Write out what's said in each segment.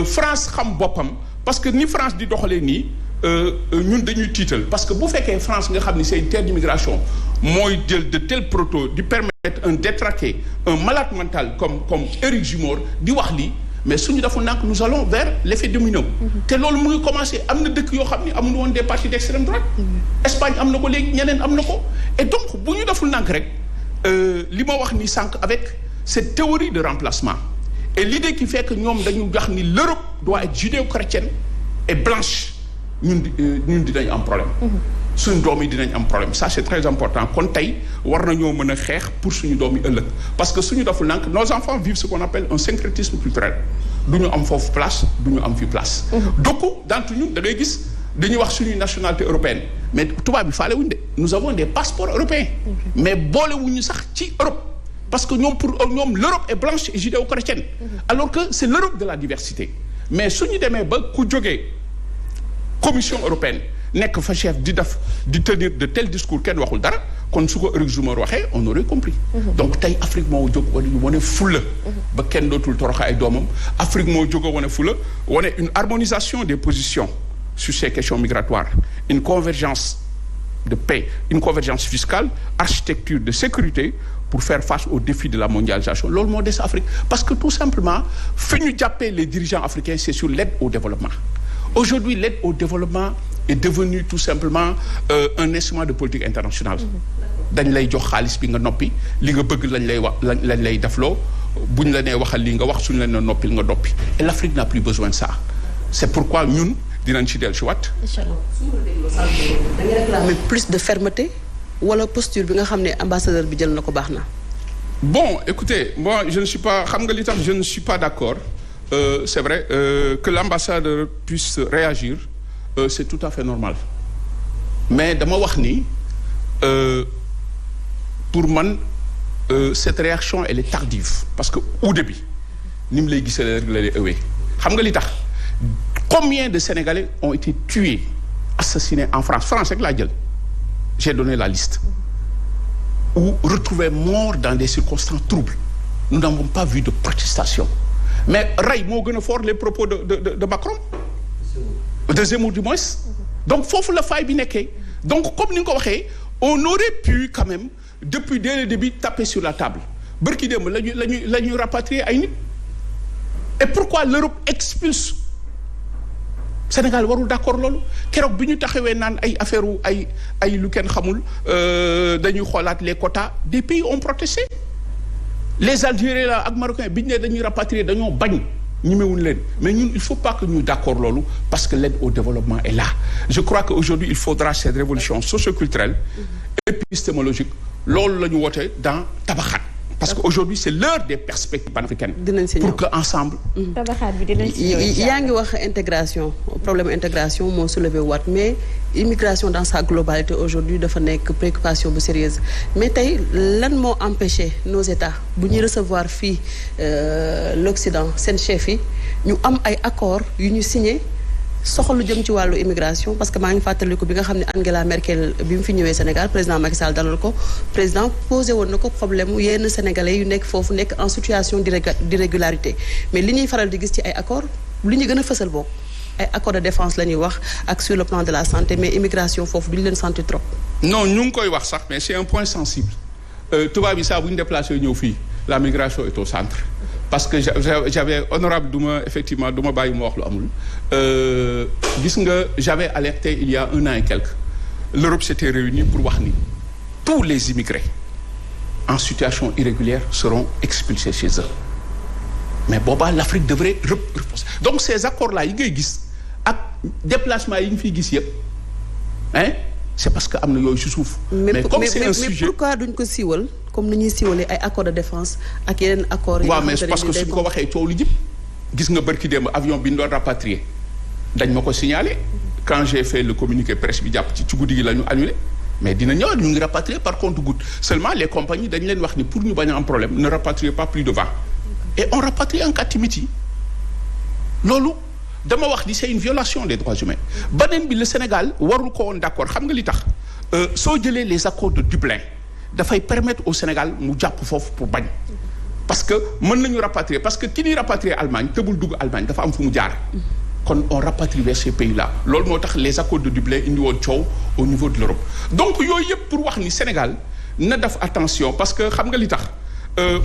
France xam boppam parce que ni France di doxalee nii ñun dañuy tiital parce que bu fekkee France nga xam ni c'est une terre d'immigration mooy jël de tels protos di permettre un détraqué un malade mental comme Éric Zemmour di wax lii mais suñu deful nag nous allons vers l'effet domino te loolu mu ngi commencé am na dëkk yoo xam ni amuñu woon des partis d'extrême droite Espagne am na ko léegi ñeneen am na ko et donc bu ñu deful nag rek li ma wax ni sànq avec cette théorie de remplacement et l'idée qui fait que ñoom dañu wax ni l'Europe doit être judéo-chrétienne et blanche ñun dinañ am problème suñu doom yi dinañ am problème ça c'est très important kon tey war nañoo mën a xeex pour suñu doom yi ëllëg parce que suñu deful nank nos enfants vivent ce qu'on appelle un syncrétisme culturel du ñu am foofu place du ñu am fi place donc d'entre ñun da ngay gis dañuy wax suñuy nationalité européenne mais tubaab bi faale wuñu de nous avons des passeports européens mais boolewuñu sax ci Europe parce que ñoom pour ñoom l'Europe est blanche et judéo-chrétienne alors que c'est l'Europe de la diversité mais suñu demee ba ku jógee Commission européenne nekk fa chef di tenir de tels discours kenn waxul dara kon su ko Éric Zemmour waxee on aurait compris donc tey Afrique moo jóg wane fulla ba kenn dootul toroxa ay doomam Afrique moo jóg a wane fulla wane une harmonisation des positions sur ces questions migratoires une convergence de paix une convergence fiscale architecture de sécurité pour faire face aux défis de la mondialisation loolu moo des Afrique parce que tout simplement fi ñu jàppee les dirigeants africains c'est sur l'aide au développement aujourd'hui l'aide au développement est devenu tout simplement un instrument de politique internationale dañ lay jox xaalis bi nga noppi li nga bëgg lañ lay wax lañ lay defloo buñ la nee waxal li nga wax suñ la nee noppil nga noppi et l'Afrique n'a plus besoin de ça c'est pourquoi ñun dinañ ci dellu si waat. mais plus de fermeté wala posture bi nga xam ne ambassadeur bi jël na ko baax na. bon écoutez moi je ne suis pas xam nga li tax je ne suis pas d'accord c'est vrai que l'ambassadeur puisse réagir c'est tout à fait normal mais dama wax ni pour man cette réaction elle est tardive parce que au début ni mu lay gisee rek la lay ëwee xam nga li tax combien de Sénégalais ont été tués assassinés en France rek laa jël j'ai donné la liste ou retrouvés morts dans des circonstances troubles nous n'avons pas vu de protestation mais rey moo gën a fort les propos de Macron de Zemmour du moins donc foofu la faille bi nekkee donc comme ni nga ko waxee on aurait pu quand même depuis dès le début taper sur la table bërki démb la ñuy rapatrier ay nit et pourquoi l'Europe expulse Sénégal warul d'accord loolu keroog bi ñu taxawee naan ay affaire ay lu kenn xamul dañuy xoolaat les quotas des pays ont protesté les Algériens là ak Marocains bi ñu ne dañuy rapatrier dañoo bañ ñemewuñ leen mais ñun il faut pas que ñu d'accord loolu parce que l'aide au développement est là je crois que aujourd'hui il faudra cette révolution socioculturelle épistémologique loolu la ñu woote dans tabaxaat parce que aujourd'hui c'est l'heure des perspectives panafricaines pour que ensemble tabaxaat bi dinañ si ñëw yaa ngi wax intégration problème intégration moo soulevé waat mais immigration dans sa globalité aujourd'hui dafa nekk préoccupation bu sérieuse mais tey lan moo empêché nos États bu ñuy recevoir fii l'Occident seen chef yi ñu am ay accords yu ñu signé soxal lu jëm ci wàllu immigration parce que maa ngi fàttaliku bi nga xam ne Angela Merkel bi mu fi ñëwee Sénégal président Macky Sall dalal ko président posé woon na ko problème yenn sénégalais yu nekk foofu nekk en situation d'irrégularité mais li ñuy faral di gis ci ay accords li ñu gën a fësal bokk ay accords de défense la ñuy wax ak sur le plan de la santé mais immigration foofu duñu leen sentir trop. non ñu ngi koy wax sax mais c'est un point sensible tubaab yi saa bu ñu déplacé ñëw fii la migration est au centre. parce que j'avais honorable effectivement du ma bàyyi ma wax lu amul gis nga j'avais alerté il y a 1 an et quelques l'Europe s'était réunie pour wax ni tous les immigrés en situation irrégulière seront expulsés chez eux mais boobaa l'Afrique devrait reposer donc ces accords là yi ngay gis ak déplacement yi ñu fiy gis yëpp hein c'est parce que am na yooyu ci suuf mais comme c'est un sujet mais pourquoi duñ ko siiwal comme ni ñuy siiwalee ay accords de défense ak yeneen accords waaw mais parce que suñ ko waxee coow lu jib gis nga bërki démb avion bi ñu doon rapatrier dañ ma ko signalé quand j'ai fait le communiqué presse bi jàpp ci guddi gi la ñu annulé mais dina ñëw ñu ngi rapatrier par compte-gouttes seulement les compagnies dañ leen wax ni pour ñu bañ a am problème ne rapatriez pas plus de 20 et on rapatrie en catimini loolu dama wax ni c'est une violation des droits humains beneen bi le Sénégal warul ko woon d'accord xam nga li tax soo jëlee les accords de Dublin dafay permettre au Sénégal mu jàpp foofu pour bañ parce que mën nañu rapatrier parce que ki ñuy rapatrier Allemagne tëbul dugg Allemagne dafa am fu mu jaar. kon on rapatrie vers ces pays là loolu moo tax les accords de Dublin indi woon coow au niveau de l'Europe donc yooyu yëpp pour wax ni Sénégal na def attention parce que xam nga li tax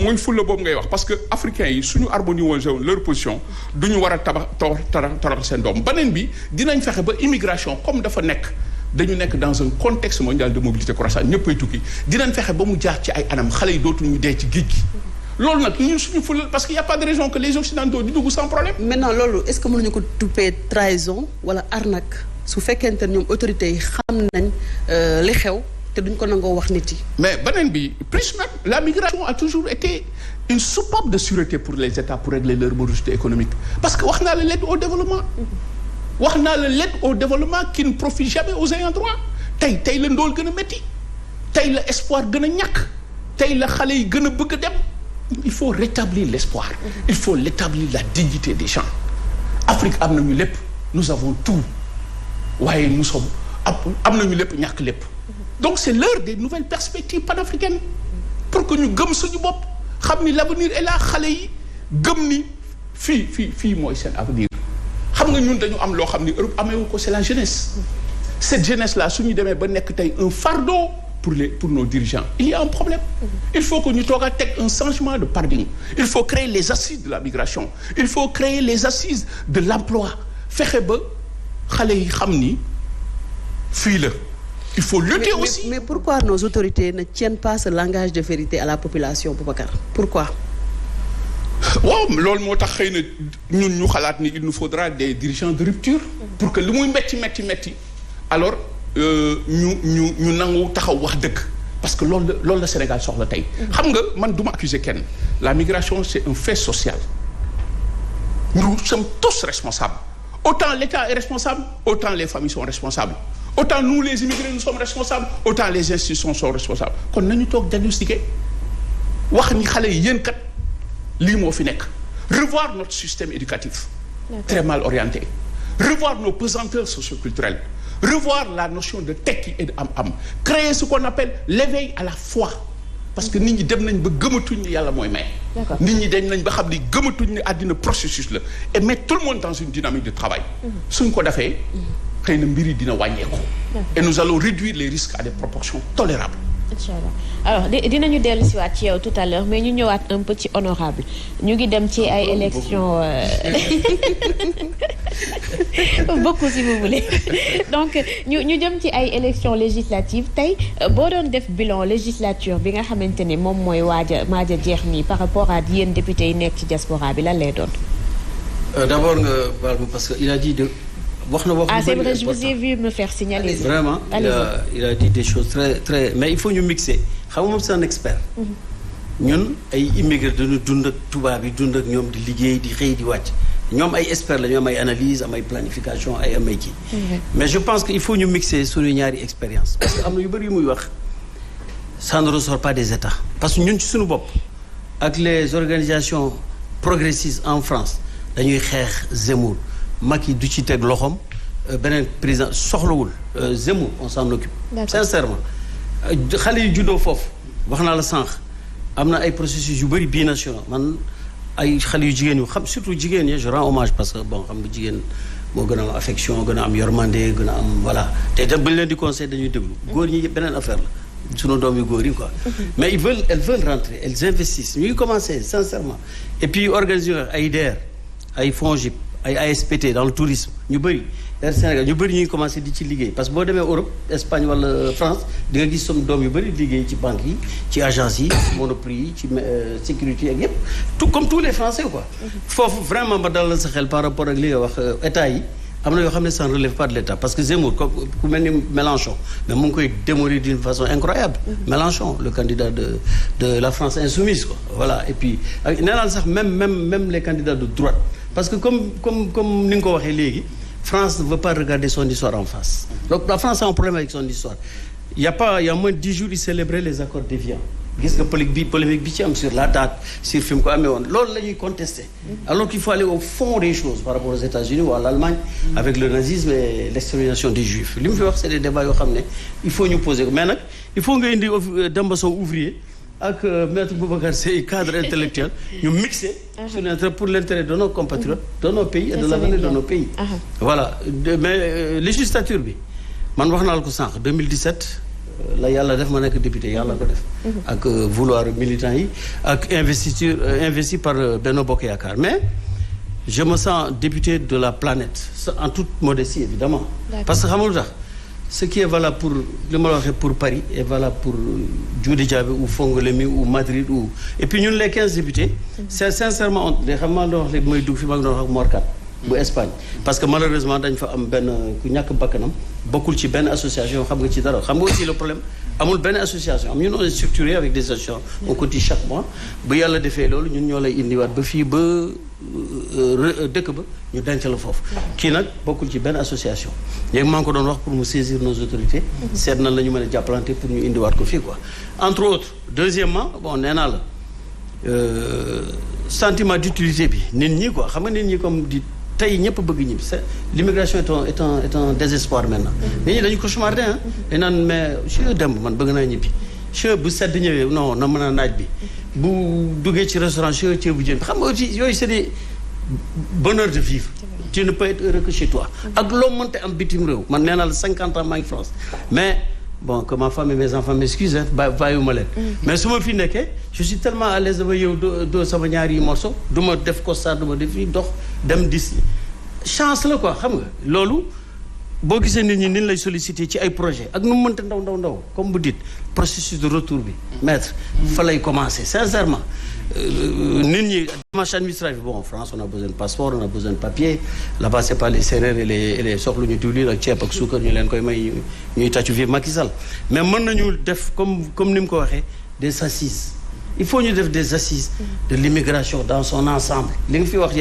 mooy fulla boobu ngay wax parce que africains yi suñu harmonisé woon leur position du ñu war a tabax seen doom beneen bi dinañ fexe ba immigration comme dafa nekk dañu nekk dans un contexte mondial de mobilité croissante ñëppay tukki dinañ fexe ba mu jaar ci ay anam xale yi dootuñu dee ci géej gi. loolu nag ñun suñu fulal parce que y a pas de raison que les occidentaux di dugg sans problème. maintenant loolu est-ce que mënuñu ko tuppee trahison wala arnaque su fekkente ne ñoom autorités yi xam nañ li xew te duñ ko nangoo wax nit yi. mais beneen bi plus même la migration a toujours été une soupape de sûreté pour les États pour régler leur morosité économique parce que wax naa la l'aide au développement. wax naa la l'aide au développement qui ne profite jamais aux ayants droit tey la ndóol gën a métti tey la espoir gën a ñàkk tey la xale yi gën a bëgg a dem. il faut rétablir l'espoir. il faut rétablir la dignité des gens. Afrique am nañu lépp nous avons tout waaye nous sommes am nañu lépp ñàkk lépp. donc c'est l'heure des nouvelles perspectives panafricaines pour que ñu gëm suñu bopp xam ni l'avenir est là xale yi gëm ni fii mooy seen avenir. xam nga ñun dañu am loo xam ni Europe ameewu ko c'est la jeunesse. cette jeunesse là suñu demee ba nekk tey un fardeau. pour nos dirigeants il y a un problème il faut que ñu toog a teg un changement de paradigme il faut créer les assises de la migration il faut créer les assises de l'emploi fexe ba xale yi xam ni fii la il faut lutter aussi mais pourquoi nos autorités ne tiennent pas ce langage de vérité à la population Boubacar pourquoi waaw loolu moo tax xëy na ñun ñu xalaat ni il nous faudra des dirigeants de rupture pour que lu muy metti alors ñu nangu taxaw wax dëgg parce que loolu la Sénégal soxla tey. xam nga man du ma accuser kenn la migration c'est un fait social. nous sommes tous responsables autant l'État est responsable autant les familles sont responsables autant nous les immigrés nous sommes responsables autant les institutions sont responsables kon nañu toog diagnostiquer wax ni xale yi yéen kat lii moo fi nekk revoir notre système éducatif. très mal orienté revoir nos pesanteurs socioculturelles. revoir la notion de tekki et de am-am créer ce qu'on appelle l'éveil à la foi parce que nit ñi dem nañ ba gëmatuñ ni yàlla mooy may. nit ñi dem nañ ba xam ni gëmatuñ ni àddina processus la et mettre tout le monde dans une dynamique de travail. suñ ko defee xëy na mbir yi dina wàññeeku. et nous allons réduire les risques à des proportions tolérables. Inch'Allah alors dinañu dellu si waat ci yow tout à l'heure mais ñu ñëwaat un peu ci honorable ñu ngi dem ci ay élections beaucoup si vous voulez donc ñu jëm ci ay élections législatives tey boo doon def bilan législature bi nga xamante ne moom mooy maaja jeex nii par rapport à yéen députés yi nekk ci diaspora bi lan lay doon. D'abord nga baal ma parce que il a dit de. wax na wax c'est vrai je vous ai vu me faire signaler. vraiment il a dit des choses très mais il faut ñu mixer xam nga moom c'est un expert. ñun ay immigrés dañu dund ak tubaab yi dund ak ñoom di liggéey di xëy di wàcc ñoom ay experts la ñu am ay analyse am ay planification ay am ay kii. mais je pense que il faut ñu mixer suñu ñaari expérience parce que am na yu bëri yu muy wax ça ne ressort pas des États parce que ñun ci suñu bopp ak les organisations progressistes en France dañuy xeex Zemmour. Macky du ci teg loxoom beneen président soxlawul Zemmour on s'en occupe. Sincèrement xale yu juddoo foofu wax naa la sànq am na ay processus yu bëri binationaux man ay xale yu jigéen yu xam surtout jigéen ñi je rends hommage parce que bon xam nga jigéen moo gën a am affection gën a am yormande gën a am voilà te itam bu ñu leen di conseil dañuy déglu góor ñi beneen affaire la sunu doom yu góor yi quoi. mais elles veulent rentrer elles investissent ñu ngi commencer sincèrement et puis organiser ay DER ay FONGIP ay ASPT dans le tourisme ñu bëri Sénégal ñu bëri ñuy commencé di ci liggéey parce que boo demee Europe Espagne wala France di nga gis som doom yu bëri liggéey ci banques yi ci agence yi Monoprix yi ci sécurité ak yëpp tout comme tous les Français quoi. foofu vraiment ma dalal sa xel par rapport ak li nga wax état yi am na yoo xam ne ça ne relève pas de l'état parce que Zemmour ku mel ni Mélenchon mais mu ngi koy démolir d'une façon incroyable. Mélenchon le candidat de la France insoumise quoi voilà et puis nee naa sax même les candidats de droite. parce que comme ni nga ko waxee léegi France ne veut pas regarder son histoire en face donc la France a un problème avec son histoire il y a moins de 10 jours ils célébraient les accords d'Évian gis nga polémique bi ci am sur la date sur fi mu ko amee woon loolu la ñuy contester alors qu'il faut aller au fond des choses par rapport aux États-Unis ou à l'Allemagne avec le nazisme et l'extermination des Juifs li mu fi wax c'est des débats yoo xam ne il faut ñu poser mais nag il faut nga indi Demba Sow ouvrier ak maître Boubacar Seye cadre intellectuel ñu mixé sur l'intérêt pour l'intérêt de nos compatriotes de nos pays et de l'avenir de nos pays voilà mais législature bi man wax naa la ko sànq 2017 la yàlla def ma nekk député yàlla ko def ak vouloir militants yi ak investi par Benno Bokk Yaakaar mais je me sens député de la planète en toute modestie évidemment parce que xamul tax ce qui est valable pour li ma la waxee pour Paris est valable pour Djoudi Diaby ou Fongolemi ou Madrid ou et puis ñun les 15 députés c'est sincèrement on de xam maa doon wax léegi mooy dugg fi ma ngi doon wax ak Morkat bu Espagne parce que malheureusement dañ fa am benn ku ñàkk bakkanam bokkul ci benn association xam nga ci dara xam nga aussi le problème amul benn association am ñun on est structuré avec des associations on cotise chaque mois bu yàlla defee loolu ñun ñoo lay indiwaat ba fii ba dëkk ba ñu denc la foofu kii nag bokkul ci benn association léegi maa ngi ko doon wax pour mu saisir nos autorités seet na la ñu mën a jàppalante pour ñu indiwaat ko fii quoi entre autres deuxièmement bon nee naa la sentiment d'utilité bi nit ñi quoi xam nga nit ñi comme di tey ñëpp bëgg ñibbi c'est l'immigration est un désespoir maintenant nit ñi dañu cauchemardé ah dañ naan mais je dem man bëgg naa ñibbi che bu sedd ñëwee non na mën a naaj bi bu duggee ci restaurant che ceebu jën xam nga aussi yooyu c'est des bonheur de vivre tu ne peux être heureux que chez toi ak loo mënte am bitim réew man nee naa la 50 ans maa ngi France mais bon que ma femme et mes enfants m'excusent bàyyiwuma leen mais su ma fi nekkee je suis tellement à l'aise dama yow doo sama ñaari morceau du ma def constat du ma def fii dox dem dis chance la quoi xam nga loolu boo gisee nit ñi ni lay solliciter ci ay projet ak nu mu mënta ndaw comme vous dites processus de retour bi maître fa lay commencer sincèrement nit ñi démarche administrative bon en France on a besoin de passeport on a besoin de papier là-bas c'est pas les Sérères et les soxlu ñu diwlin ak ceeb ak suukar ñu leen koy may ñuy tàccu fi Macky Sall mais mën nañu def comme ni mu ko waxee des assises il faut ñu def des assises de l'immigration dans son ensemble li nga fi wax